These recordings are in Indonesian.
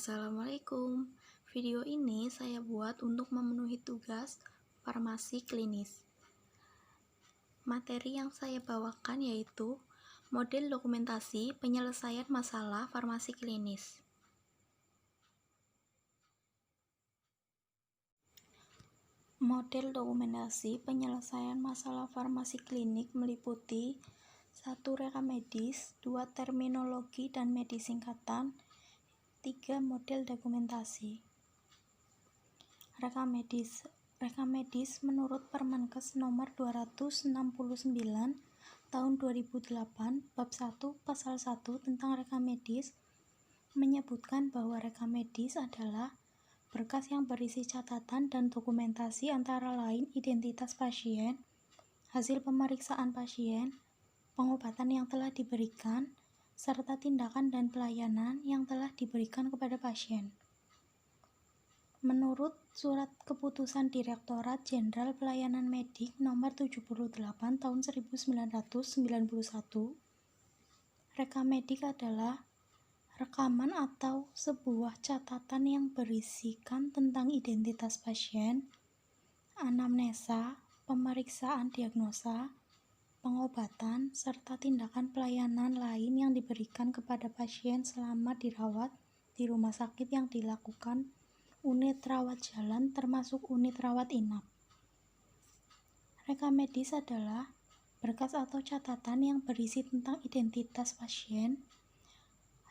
Assalamualaikum. Video ini saya buat untuk memenuhi tugas farmasi klinis. Materi yang saya bawakan yaitu model dokumentasi penyelesaian masalah farmasi klinis. Model dokumentasi penyelesaian masalah farmasi klinik meliputi 1. Reka medis, 2. Terminologi dan medis singkatan, 3. Model dokumentasi. Reka medis menurut Permenkes nomor 269 tahun 2008 bab 1 pasal 1 tentang reka medis menyebutkan bahwa reka medis adalah berkas yang berisi catatan dan dokumentasi antara lain identitas pasien, hasil pemeriksaan pasien, pengobatan yang telah diberikan, serta tindakan dan pelayanan yang telah diberikan kepada pasien. Menurut Surat Keputusan Direktorat Jenderal Pelayanan Medik Nomor 78 Tahun 1991, reka medik adalah rekaman atau sebuah catatan yang berisikan tentang identitas pasien, anamnesa, pemeriksaan diagnosa, pengobatan, serta tindakan pelayanan lain yang diberikan kepada pasien selama dirawat di rumah sakit yang dilakukan unit rawat jalan termasuk unit rawat inap. Reka medis adalah berkas atau catatan yang berisi tentang identitas pasien,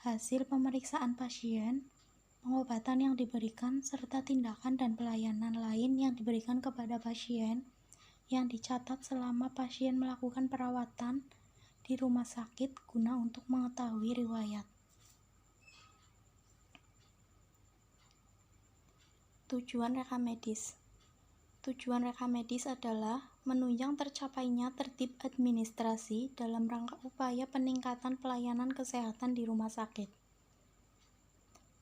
hasil pemeriksaan pasien, pengobatan yang diberikan, serta tindakan dan pelayanan lain yang diberikan kepada pasien yang dicatat selama pasien melakukan perawatan di rumah sakit guna untuk mengetahui riwayat. Tujuan reka medis. Tujuan reka medis adalah menunjang tercapainya tertib administrasi dalam rangka upaya peningkatan pelayanan kesehatan di rumah sakit.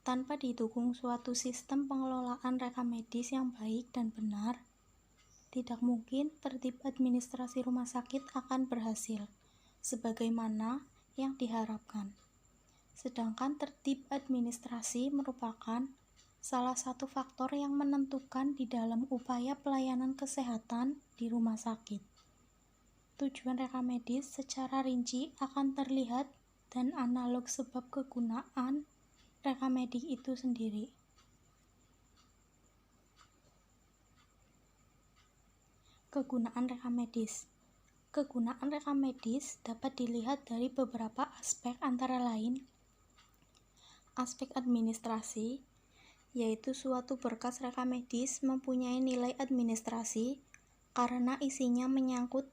Tanpa didukung suatu sistem pengelolaan reka medis yang baik dan benar, tidak mungkin tertib administrasi rumah sakit akan berhasil, sebagaimana yang diharapkan. Sedangkan tertib administrasi merupakan salah satu faktor yang menentukan di dalam upaya pelayanan kesehatan di rumah sakit. Tujuan reka medis secara rinci akan terlihat dan analog sebab kegunaan reka medik itu sendiri. Kegunaan reka medis. Kegunaan reka medis dapat dilihat dari beberapa aspek antara lain aspek administrasi, yaitu suatu berkas reka medis mempunyai nilai administrasi karena isinya menyangkut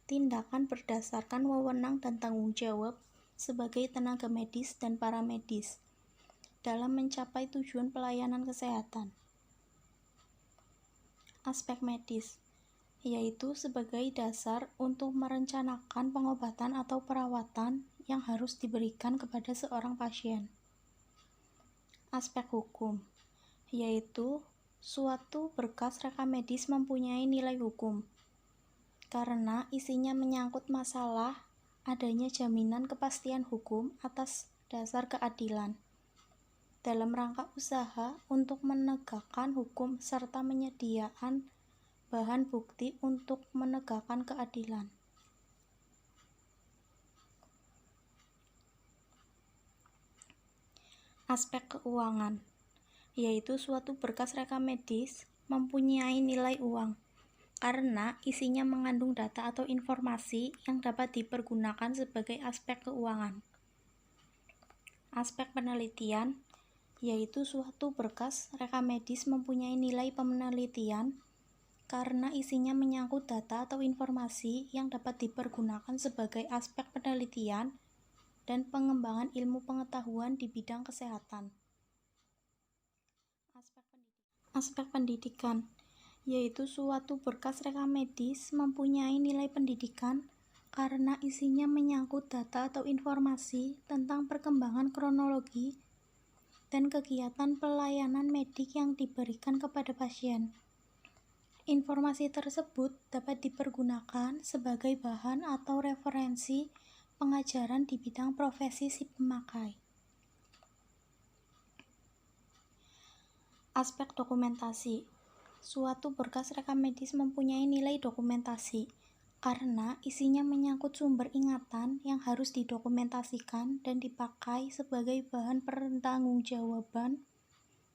tindakan berdasarkan wewenang dan tanggung jawab sebagai tenaga medis dan paramedis dalam mencapai tujuan pelayanan kesehatan. Aspek medis, yaitu sebagai dasar untuk merencanakan pengobatan atau perawatan yang harus diberikan kepada seorang pasien. Aspek hukum, yaitu suatu berkas reka medis mempunyai nilai hukum karena isinya menyangkut masalah adanya jaminan kepastian hukum atas dasar keadilan dalam rangka usaha untuk menegakkan hukum serta menyediakan bahan bukti untuk menegakkan keadilan. Aspek keuangan, yaitu suatu berkas reka medis mempunyai nilai uang karena isinya mengandung data atau informasi yang dapat dipergunakan sebagai aspek keuangan. Aspek penelitian, yaitu suatu berkas reka medis mempunyai nilai penelitian karena isinya menyangkut data atau informasi yang dapat dipergunakan sebagai aspek penelitian dan pengembangan ilmu pengetahuan di bidang kesehatan. Aspek pendidikan, yaitu suatu berkas reka medis mempunyai nilai pendidikan karena isinya menyangkut data atau informasi tentang perkembangan kronologi dan kegiatan pelayanan medik yang diberikan kepada pasien. Informasi tersebut dapat dipergunakan sebagai bahan atau referensi pengajaran di bidang profesi si pemakai. Aspek dokumentasi. Suatu berkas rekam medis mempunyai nilai dokumentasi karena isinya menyangkut sumber ingatan yang harus didokumentasikan dan dipakai sebagai bahan pertanggungjawaban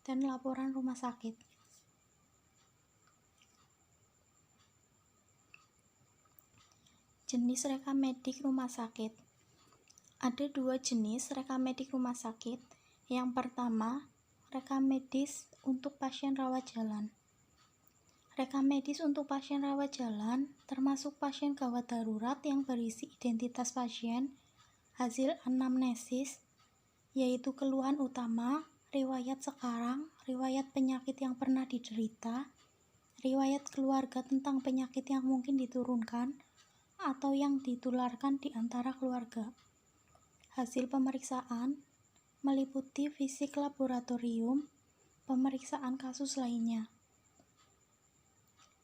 dan laporan rumah sakit. Jenis rekam medik rumah sakit. Ada dua jenis rekam medik rumah sakit. Yang pertama, rekam medis untuk pasien rawat jalan. Rekam medis untuk pasien rawat jalan termasuk pasien gawat darurat yang berisi identitas pasien, hasil anamnesis, yaitu keluhan utama, riwayat sekarang, riwayat penyakit yang pernah diderita, riwayat keluarga tentang penyakit yang mungkin diturunkan atau yang ditularkan di antara keluarga. Hasil pemeriksaan meliputi fisik laboratorium, pemeriksaan kasus lainnya,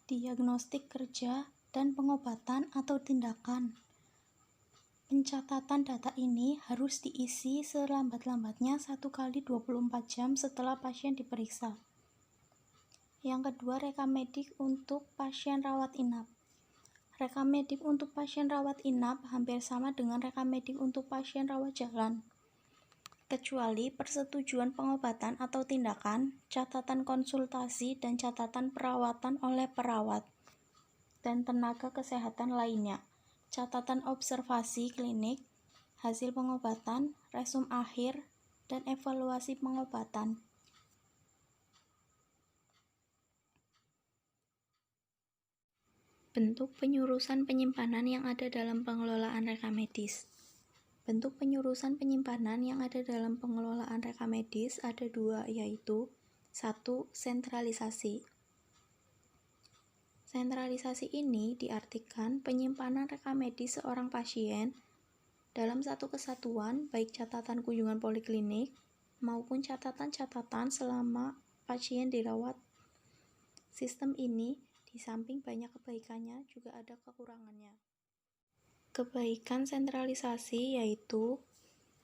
diagnostik kerja, dan pengobatan atau tindakan. Pencatatan data ini harus diisi selambat-lambatnya 1 kali 24 jam setelah pasien diperiksa. Yang kedua, rekam medik untuk pasien rawat inap. Rekam medik untuk pasien rawat inap hampir sama dengan rekam medik untuk pasien rawat jalan, kecuali persetujuan pengobatan atau tindakan, catatan konsultasi, dan catatan perawatan oleh perawat dan tenaga kesehatan lainnya, catatan observasi klinik, hasil pengobatan, resum akhir, dan evaluasi pengobatan. Bentuk penyurusan penyimpanan yang ada dalam pengelolaan rekam medis. Bentuk penyurusan penyimpanan yang ada dalam pengelolaan rekam medis ada dua, yaitu 1. Sentralisasi. Sentralisasi ini diartikan penyimpanan rekam medis seorang pasien dalam satu kesatuan, baik catatan kunjungan poliklinik maupun catatan-catatan selama pasien dirawat. Sistem ini di samping banyak kebaikannya juga ada kekurangannya. Kebaikan sentralisasi yaitu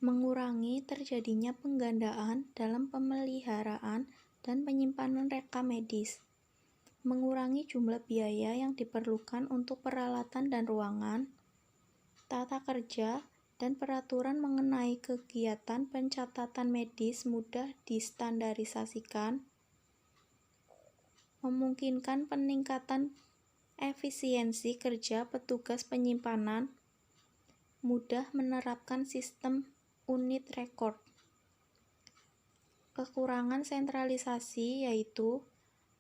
mengurangi terjadinya penggandaan dalam pemeliharaan dan penyimpanan rekam medis, mengurangi jumlah biaya yang diperlukan untuk peralatan dan ruangan, tata kerja, dan peraturan mengenai kegiatan pencatatan medis mudah distandarisasikan, memungkinkan peningkatan efisiensi kerja petugas penyimpanan, mudah menerapkan sistem unit rekor. Kekurangan sentralisasi yaitu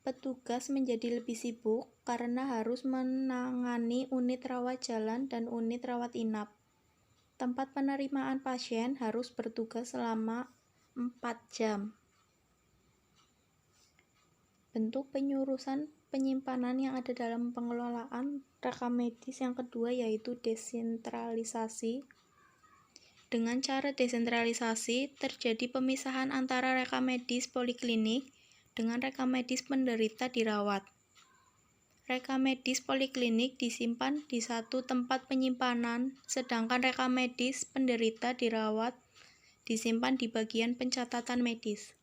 petugas menjadi lebih sibuk karena harus menangani unit rawat jalan dan unit rawat inap. Tempat penerimaan pasien harus bertugas selama 4 jam. Bentuk penyurusan penyimpanan yang ada dalam pengelolaan rekam medis yang kedua yaitu desentralisasi. Dengan cara desentralisasi, terjadi pemisahan antara rekam medis poliklinik dengan rekam medis penderita dirawat. Rekam medis poliklinik disimpan di satu tempat penyimpanan, sedangkan rekam medis penderita dirawat disimpan di bagian pencatatan medis.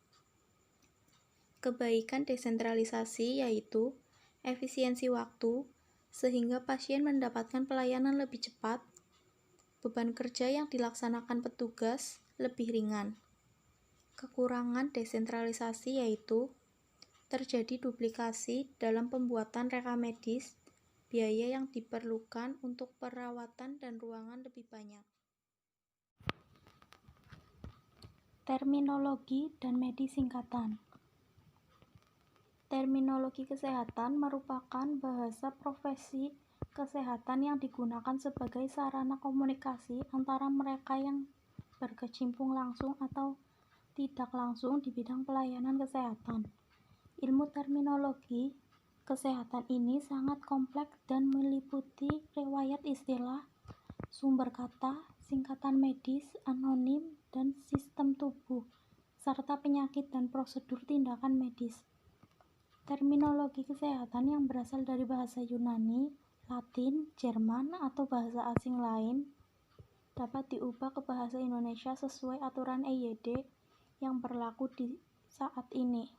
Kebaikan desentralisasi yaitu efisiensi waktu, sehingga pasien mendapatkan pelayanan lebih cepat, beban kerja yang dilaksanakan petugas lebih ringan. Kekurangan desentralisasi yaitu terjadi duplikasi dalam pembuatan rekam medis, biaya yang diperlukan untuk perawatan dan ruangan lebih banyak. Terminologi dan medis singkatan. Terminologi kesehatan merupakan bahasa profesi kesehatan yang digunakan sebagai sarana komunikasi antara mereka yang berkecimpung langsung atau tidak langsung di bidang pelayanan kesehatan. Ilmu terminologi kesehatan ini sangat kompleks dan meliputi riwayat istilah, sumber kata, singkatan medis, anonim, dan sistem tubuh, serta penyakit dan prosedur tindakan medis. Terminologi kesehatan yang berasal dari bahasa Yunani, Latin, Jerman, atau bahasa asing lain dapat diubah ke bahasa Indonesia sesuai aturan EYD yang berlaku di saat ini.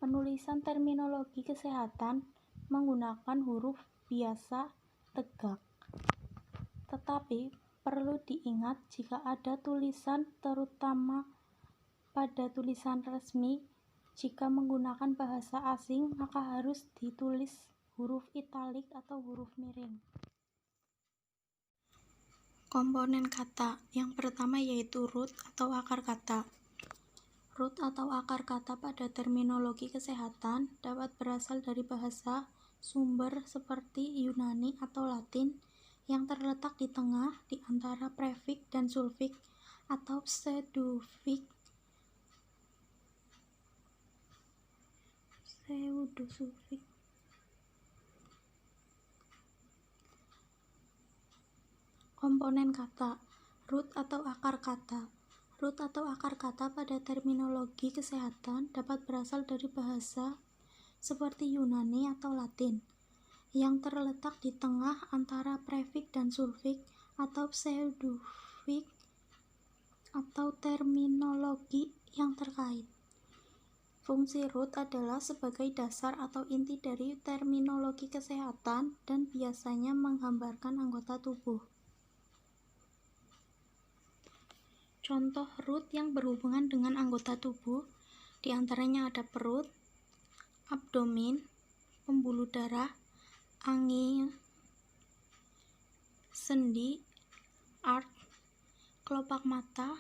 Penulisan terminologi kesehatan menggunakan huruf biasa tegak. Tetapi perlu diingat jika ada tulisan, terutama pada tulisan resmi, jika menggunakan bahasa asing maka harus ditulis huruf italik atau huruf miring. Komponen kata. Yang pertama yaitu root atau akar kata. Root atau akar kata pada terminologi kesehatan dapat berasal dari bahasa sumber seperti Yunani atau Latin yang terletak di tengah di antara prefix dan sulfix atau pseudosufix. Komponen kata. Root atau akar kata. Root atau akar kata pada terminologi kesehatan dapat berasal dari bahasa seperti Yunani atau Latin yang terletak di tengah antara prefix dan sulfix atau pseudosufix atau terminologi yang terkait. Fungsi root adalah sebagai dasar atau inti dari terminologi kesehatan dan biasanya menggambarkan anggota tubuh. Contoh root yang berhubungan dengan anggota tubuh diantaranya ada perut, abdomen, pembuluh darah, angin, sendi, art, kelopak mata,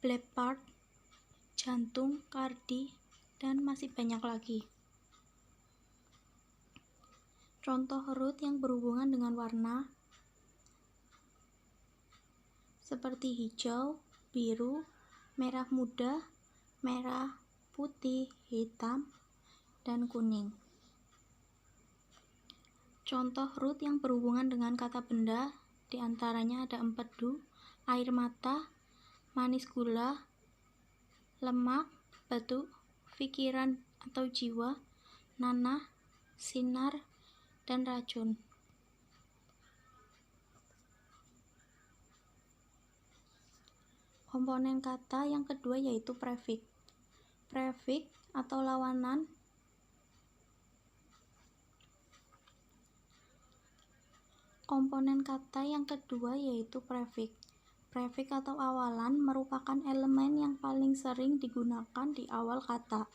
black part, jantung, kardi, dan masih banyak lagi. Contoh root yang berhubungan dengan warna seperti hijau, biru, merah muda, merah, putih, hitam, dan kuning. Contoh root yang berhubungan dengan kata benda diantaranya ada empedu, air mata, manis gula, lemak, batu, pikiran atau jiwa, nanah, sinar, dan racun. Komponen kata yang kedua yaitu prefix. Prefix atau lawanan komponen kata yang kedua yaitu prefix. Prefix atau awalan merupakan elemen yang paling sering digunakan di awal kata.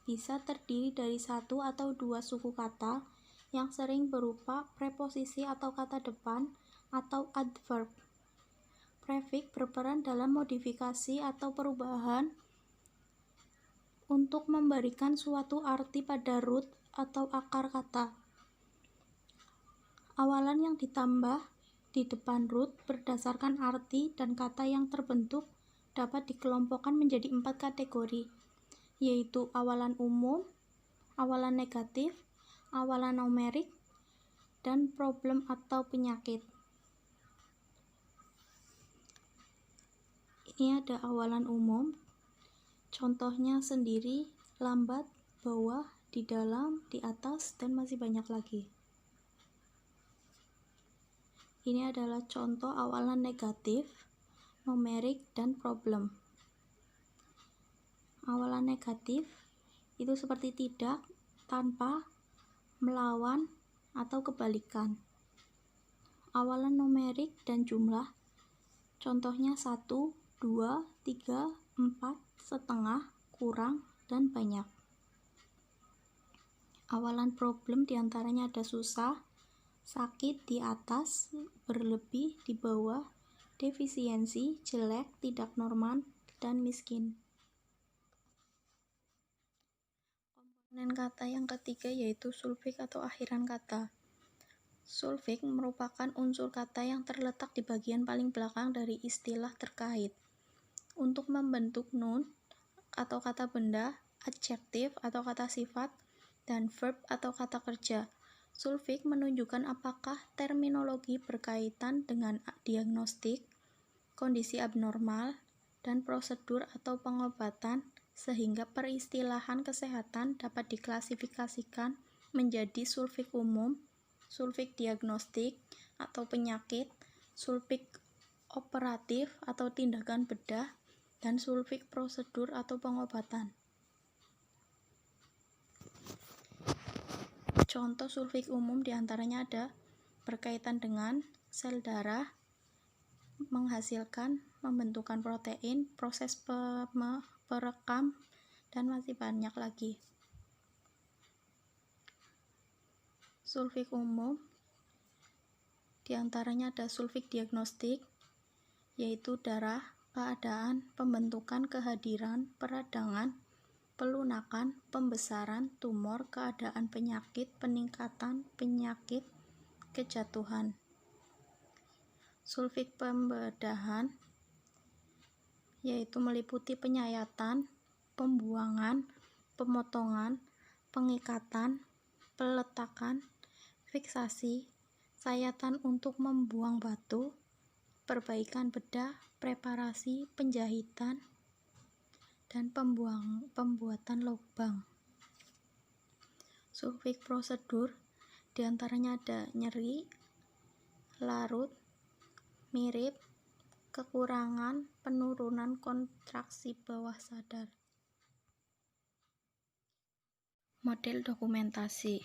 Bisa terdiri dari satu atau dua suku kata yang sering berupa preposisi atau kata depan atau adverb. Prefix berperan dalam modifikasi atau perubahan untuk memberikan suatu arti pada root atau akar kata. Awalan yang ditambah di depan root berdasarkan arti dan kata yang terbentuk dapat dikelompokkan menjadi 4 kategori, yaitu awalan umum, awalan negatif, awalan numerik, dan problem atau penyakit. Ini ada awalan umum, contohnya sendiri, lambat, bawah, di dalam, di atas, dan masih banyak lagi. Ini adalah contoh awalan negatif, numerik, dan problem. Awalan negatif itu seperti tidak, tanpa, melawan, atau kebalikan. Awalan numerik dan jumlah, contohnya 1, 2, 3, 4, setengah, kurang, dan banyak. Awalan problem diantaranya ada susah, sakit di atas, berlebih di bawah, defisiensi, jelek, tidak normal, dan miskin. Komponen kata yang ketiga yaitu sulfix atau akhiran kata. Sulfix merupakan unsur kata yang terletak di bagian paling belakang dari istilah terkait. Untuk membentuk noun atau kata benda, adjektif atau kata sifat, dan verb atau kata kerja. Sulfix menunjukkan apakah terminologi berkaitan dengan diagnostik, kondisi abnormal, dan prosedur atau pengobatan, sehingga peristilahan kesehatan dapat diklasifikasikan menjadi sulfix umum, sulfix diagnostik atau penyakit, sulfix operatif atau tindakan bedah, dan sulfix prosedur atau pengobatan. Contoh sulfik umum diantaranya ada berkaitan dengan sel darah, menghasilkan pembentukan protein, proses perekam, dan masih banyak lagi. Sulfik umum diantaranya ada sulfik diagnostik, yaitu darah, keadaan, pembentukan, kehadiran, peradangan, pelunakan, pembesaran, tumor, keadaan penyakit, peningkatan penyakit, kejatuhan. Sulfik pembedahan, yaitu meliputi penyayatan, pembuangan, pemotongan, pengikatan, peletakan, fiksasi, sayatan untuk membuang batu, perbaikan bedah, preparasi, penjahitan, dan pembuatan lubang. Sulfik prosedur diantaranya ada nyeri, larut, mirip, kekurangan, penurunan kontraksi bawah sadar. Model dokumentasi.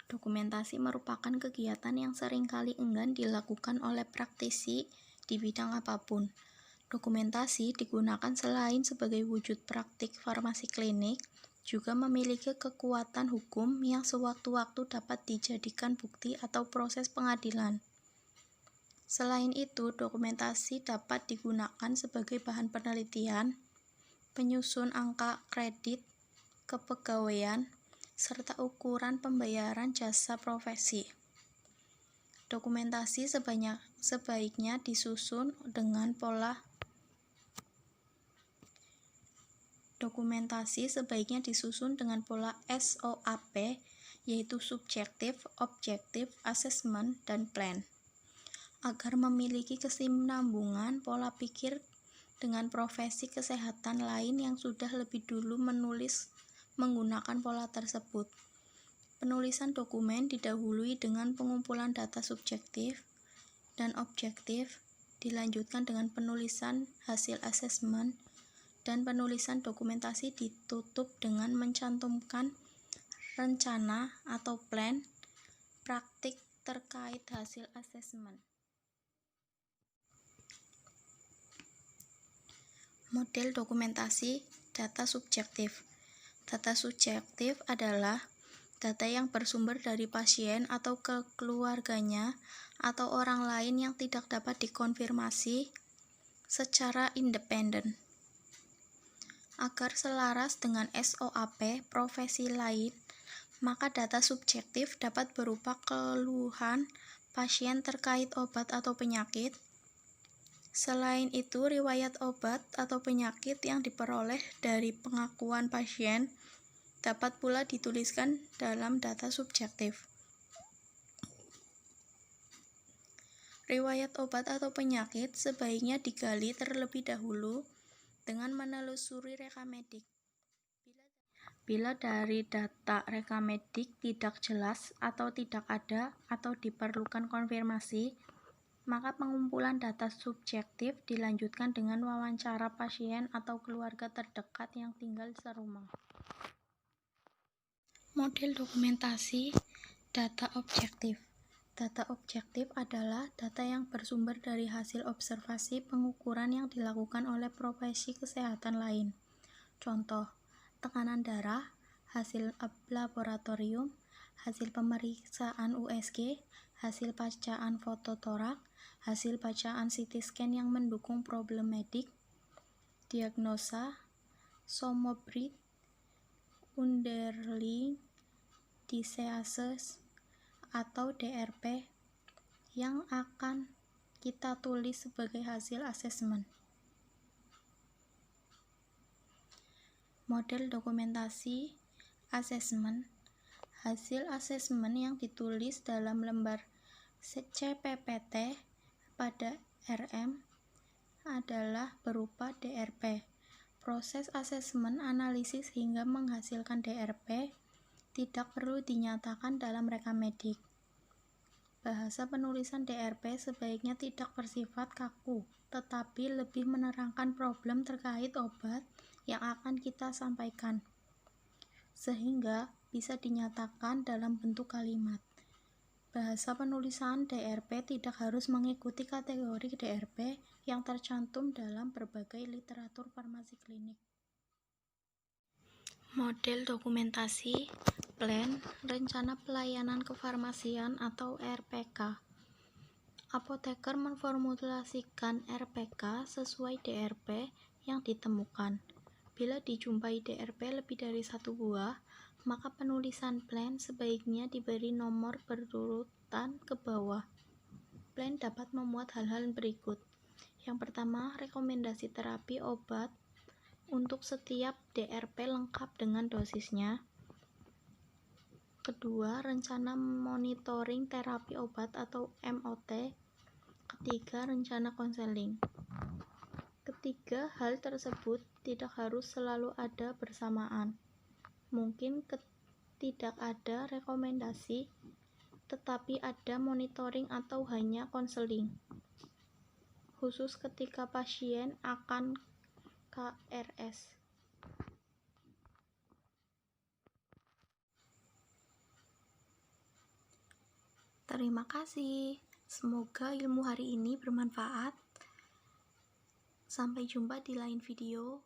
Dokumentasi merupakan kegiatan yang seringkali enggan dilakukan oleh praktisi di bidang apapun. Dokumentasi digunakan selain sebagai wujud praktik farmasi klinik, juga memiliki kekuatan hukum yang sewaktu-waktu dapat dijadikan bukti atau proses pengadilan. Selain itu, dokumentasi dapat digunakan sebagai bahan penelitian, penyusun angka kredit, kepegawaian, serta ukuran pembayaran jasa profesi. Dokumentasi sebaiknya disusun dengan pola SOAP, yaitu subjektif, objektif, assessment, dan plan, agar memiliki kesinambungan pola pikir dengan profesi kesehatan lain yang sudah lebih dulu menulis menggunakan pola tersebut. Penulisan dokumen didahului dengan pengumpulan data subjektif dan objektif, dilanjutkan dengan penulisan hasil asesmen, dan penulisan dokumentasi ditutup dengan mencantumkan rencana atau plan praktik terkait hasil asesmen. Model dokumentasi data subjektif. Data subjektif adalah data yang bersumber dari pasien atau keluarganya atau orang lain yang tidak dapat dikonfirmasi secara independen. Agar selaras dengan SOAP profesi lain, maka data subjektif dapat berupa keluhan pasien terkait obat atau penyakit. Selain itu, riwayat obat atau penyakit yang diperoleh dari pengakuan pasien dapat pula dituliskan dalam data subjektif. Riwayat obat atau penyakit sebaiknya digali terlebih dahulu dengan menelusuri rekam medik. Bila dari data rekam medik tidak jelas atau tidak ada atau diperlukan konfirmasi, maka pengumpulan data subjektif dilanjutkan dengan wawancara pasien atau keluarga terdekat yang tinggal serumah. Model dokumentasi data objektif. Data objektif adalah data yang bersumber dari hasil observasi pengukuran yang dilakukan oleh profesi kesehatan lain. Contoh, tekanan darah, hasil laboratorium, hasil pemeriksaan USG, hasil bacaan foto torak, hasil bacaan CT scan yang mendukung problem medik, diagnosa, somobrit, underlying diseases, atau DRP yang akan kita tulis sebagai hasil asesmen. Model dokumentasi asesmen. Hasil asesmen yang ditulis dalam lembar CPPT pada RM adalah berupa DRP. Proses asesmen analisis hingga menghasilkan DRP tidak perlu dinyatakan dalam rekam medik. Bahasa penulisan DRP sebaiknya tidak bersifat kaku, tetapi lebih menerangkan problem terkait obat yang akan kita sampaikan, sehingga bisa dinyatakan dalam bentuk kalimat. Bahasa penulisan DRP tidak harus mengikuti kategori DRP yang tercantum dalam berbagai literatur farmasi klinik. Model dokumentasi, plan, rencana pelayanan kefarmasian atau RPK. Apoteker memformulasikan RPK sesuai DRP yang ditemukan. Bila dijumpai DRP lebih dari satu buah, maka penulisan plan sebaiknya diberi nomor berurutan ke bawah. Plan dapat memuat hal-hal berikut. Yang pertama, rekomendasi terapi obat untuk setiap DRP lengkap dengan dosisnya. Kedua, rencana monitoring terapi obat atau MOT. Ketiga, rencana konseling. Ketiga, hal tersebut tidak harus selalu ada bersamaan. Mungkin tidak ada rekomendasi, tetapi ada monitoring atau hanya konseling, khusus ketika pasien akan KRS. Terima kasih. Semoga ilmu hari ini bermanfaat. Sampai jumpa di lain video.